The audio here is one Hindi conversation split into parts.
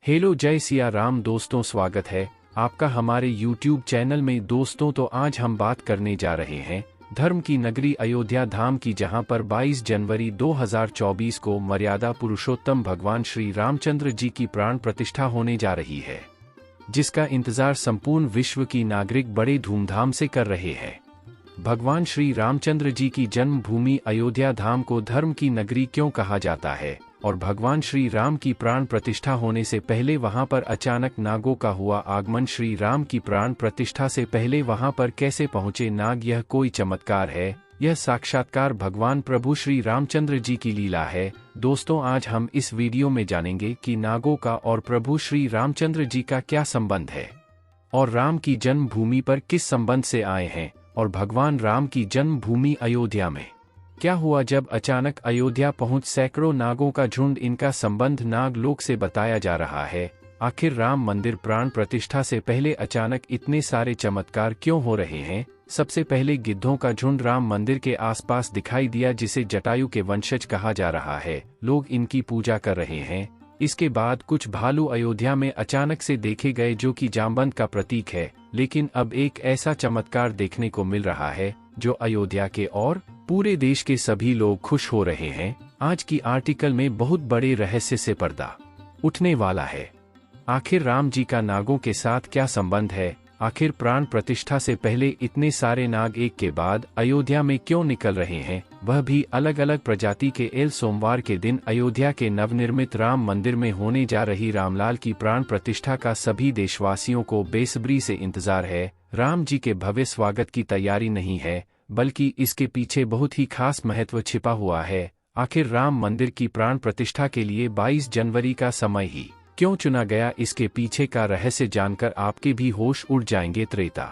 हेलो जय सिया राम दोस्तों, स्वागत है आपका हमारे YouTube चैनल में। दोस्तों तो आज हम बात करने जा रहे हैं धर्म की नगरी अयोध्या धाम की, जहां पर 22 जनवरी 2024 को मर्यादा पुरुषोत्तम भगवान श्री रामचंद्र जी की प्राण प्रतिष्ठा होने जा रही है, जिसका इंतजार संपूर्ण विश्व की नागरिक बड़े धूमधाम से कर रहे हैं। भगवान श्री रामचंद्र जी की जन्मभूमि अयोध्या धाम को धर्म की नगरी क्यों कहा जाता है, और भगवान श्री राम की प्राण प्रतिष्ठा होने से पहले वहां पर अचानक नागों का हुआ आगमन, श्री राम की प्राण प्रतिष्ठा से पहले वहां पर कैसे पहुंचे नाग, यह कोई चमत्कार है, यह साक्षात्कार भगवान प्रभु श्री रामचंद्र जी की लीला है। दोस्तों आज हम इस वीडियो में जानेंगे कि नागों का और प्रभु श्री रामचंद्र जी का क्या संबंध है, और राम की जन्मभूमि पर किस संबंध से आए हैं, और भगवान राम की जन्मभूमि अयोध्या में क्या हुआ जब अचानक अयोध्या पहुंच सैकड़ों नागों का झुंड। इनका संबंध नागलोक से बताया जा रहा है। आखिर राम मंदिर प्राण प्रतिष्ठा से पहले अचानक इतने सारे चमत्कार क्यों हो रहे हैं। सबसे पहले गिद्धों का झुंड राम मंदिर के आसपास दिखाई दिया, जिसे जटायु के वंशज कहा जा रहा है। लोग इनकी पूजा कर रहे हैं। इसके बाद कुछ भालू अयोध्या में अचानक से देखे गए, जो कि जामवंत का प्रतीक है। लेकिन अब एक ऐसा चमत्कार देखने को मिल रहा है जो अयोध्या के और पूरे देश के सभी लोग खुश हो रहे हैं। आज की आर्टिकल में बहुत बड़े रहस्य से पर्दा उठने वाला है। आखिर राम जी का नागों के साथ क्या संबंध है, आखिर प्राण प्रतिष्ठा से पहले इतने सारे नाग एक के बाद अयोध्या में क्यों निकल रहे हैं, वह भी अलग अलग प्रजाति के। सोमवार के दिन अयोध्या के नवनिर्मित राम मंदिर में होने जा रही रामलाल की प्राण प्रतिष्ठा का सभी देशवासियों को बेसब्री से इंतजार है। राम जी के भव्य स्वागत की तैयारी नहीं है, बल्कि इसके पीछे बहुत ही खास महत्व छिपा हुआ है। आखिर राम मंदिर की प्राण प्रतिष्ठा के लिए 22 जनवरी का समय ही क्यों चुना गया, इसके पीछे का रहस्य जानकर आपके भी होश उड़ जाएंगे। त्रेता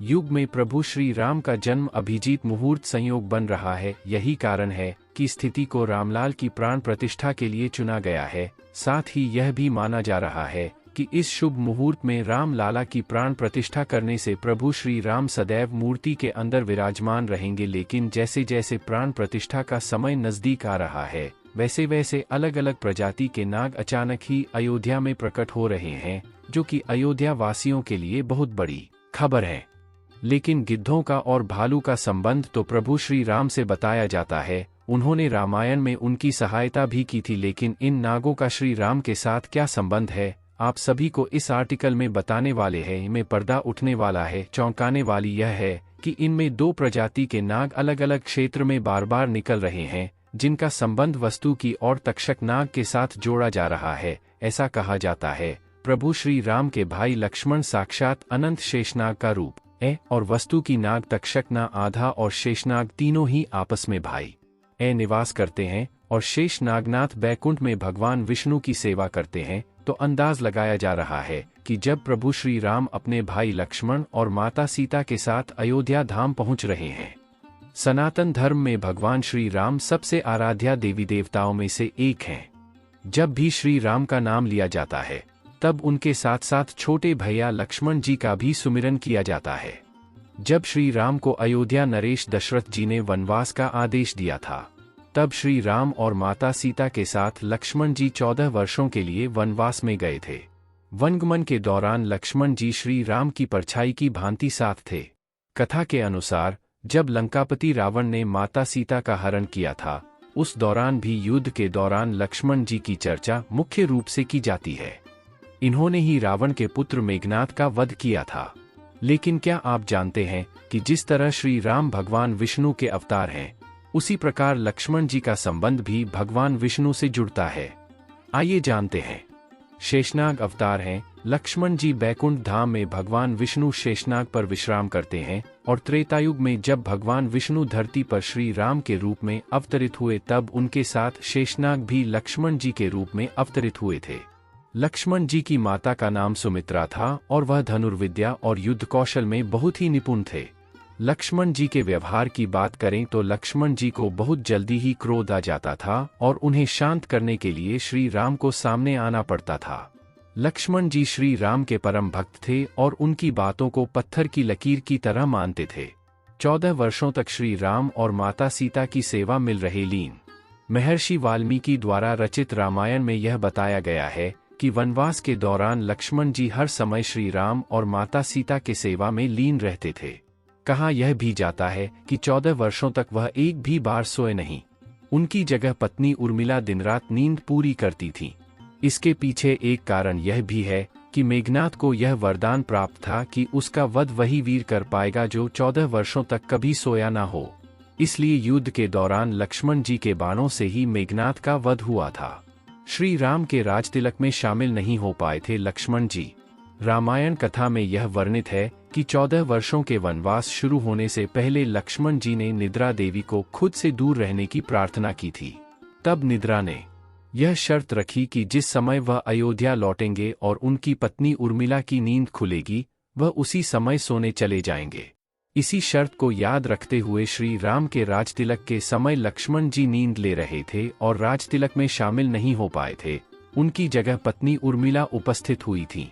युग में प्रभु श्री राम का जन्म अभिजीत मुहूर्त संयोग बन रहा है। यही कारण है कि स्थिति को रामलाल की प्राण प्रतिष्ठा के लिए चुना गया है। साथ ही यह भी माना जा रहा है कि इस शुभ मुहूर्त में राम लाला की प्राण प्रतिष्ठा करने से प्रभु श्री राम सदैव मूर्ति के अंदर विराजमान रहेंगे। लेकिन जैसे जैसे प्राण प्रतिष्ठा का समय नजदीक आ रहा है, वैसे वैसे अलग अलग प्रजाति के नाग अचानक ही अयोध्या में प्रकट हो रहे हैं, जो कि अयोध्या वासियों के लिए बहुत बड़ी खबर है। लेकिन गिद्धों का और भालू का संबंध तो प्रभु श्री राम से बताया जाता है। उन्होंने रामायण में उनकी सहायता भी की थी। लेकिन इन नागों का श्री राम के साथ क्या संबंध है, आप सभी को इस आर्टिकल में बताने वाले हैं। इनमें पर्दा उठने वाला है। चौंकाने वाली यह है कि इनमें दो प्रजाति के नाग अलग अलग क्षेत्र में बार बार निकल रहे हैं, जिनका संबंध वस्तु की और तक्षक नाग के साथ जोड़ा जा रहा है। ऐसा कहा जाता है प्रभु श्री राम के भाई लक्ष्मण साक्षात अनंत शेषनाग का रूप है, और वस्तु की नाग तक्षक ना आधा और शेषनाग तीनों ही आपस में भाई निवास करते हैं, और शेष नागनाथ बैकुंठ में भगवान विष्णु की सेवा करते हैं। तो अंदाज लगाया जा रहा है कि जब प्रभु श्री राम अपने भाई लक्ष्मण और माता सीता के साथ अयोध्या धाम पहुंच रहे हैं। सनातन धर्म में भगवान श्री राम सबसे आराध्या देवी देवताओं में से एक हैं। जब भी श्री राम का नाम लिया जाता है, तब उनके साथ साथ छोटे भैया लक्ष्मण जी का भी सुमिरन किया जाता है। जब श्री राम को अयोध्या नरेश दशरथ जी ने वनवास का आदेश दिया था, तब श्री राम और माता सीता के साथ लक्ष्मण जी 14 वर्षों के लिए वनवास में गए थे। वनगमन के दौरान लक्ष्मण जी श्री राम की परछाई की भांति साथ थे। कथा के अनुसार जब लंकापति रावण ने माता सीता का हरण किया था, उस दौरान भी युद्ध के दौरान लक्ष्मण जी की चर्चा मुख्य रूप से की जाती है। इन्होंने ही रावण के पुत्र मेघनाद का वध किया था। लेकिन क्या आप जानते हैं कि जिस तरह श्री राम भगवान विष्णु के अवतार हैं, उसी प्रकार लक्ष्मण जी का संबंध भी भगवान विष्णु से जुड़ता है। आइए जानते हैं। शेषनाग अवतार हैं। लक्ष्मण जी बैकुंठ धाम में भगवान विष्णु शेषनाग पर विश्राम करते हैं, और त्रेतायुग में जब भगवान विष्णु धरती पर श्री राम के रूप में अवतरित हुए, तब उनके साथ शेषनाग भी लक्ष्मण जी के रूप में अवतरित हुए थे। लक्ष्मण जी की माता का नाम सुमित्रा था, और वह धनुर्विद्या और युद्ध कौशल में बहुत ही निपुण थे। लक्ष्मण जी के व्यवहार की बात करें तो लक्ष्मण जी को बहुत जल्दी ही क्रोध आ जाता था, और उन्हें शांत करने के लिए श्री राम को सामने आना पड़ता था। लक्ष्मण जी श्री राम के परम भक्त थे, और उनकी बातों को पत्थर की लकीर की तरह मानते थे। 14 वर्षों तक श्री राम और माता सीता की सेवा मिल रहे लीन महर्षि वाल्मीकि द्वारा रचित रामायण में यह बताया गया है कि वनवास के दौरान लक्ष्मण जी हर समय श्री राम और माता सीता के सेवा में लीन रहते थे। कहा यह भी जाता है कि 14 वर्षों तक वह एक भी बार सोए नहीं। उनकी जगह पत्नी उर्मिला दिन रात नींद पूरी करती थी। इसके पीछे एक कारण यह भी है कि मेघनाद को यह वरदान प्राप्त था कि उसका वध वही वीर कर पाएगा जो 14 वर्षों तक कभी सोया ना हो। इसलिए युद्ध के दौरान लक्ष्मण जी के बाणों से ही मेघनाद का वध हुआ था। श्री राम के राजतिलक में शामिल नहीं हो पाए थे लक्ष्मण जी। रामायण कथा में यह वर्णित है कि 14 वर्षों के वनवास शुरू होने से पहले लक्ष्मण जी ने निद्रा देवी को खुद से दूर रहने की प्रार्थना की थी। तब निद्रा ने यह शर्त रखी कि जिस समय वह अयोध्या लौटेंगे और उनकी पत्नी उर्मिला की नींद खुलेगी, वह उसी समय सोने चले जाएंगे। इसी शर्त को याद रखते हुए श्री राम के राजतिलक के समय लक्ष्मण जी नींद ले रहे थे और राजतिलक में शामिल नहीं हो पाए थे। उनकी जगह पत्नी उर्मिला उपस्थित हुई थी।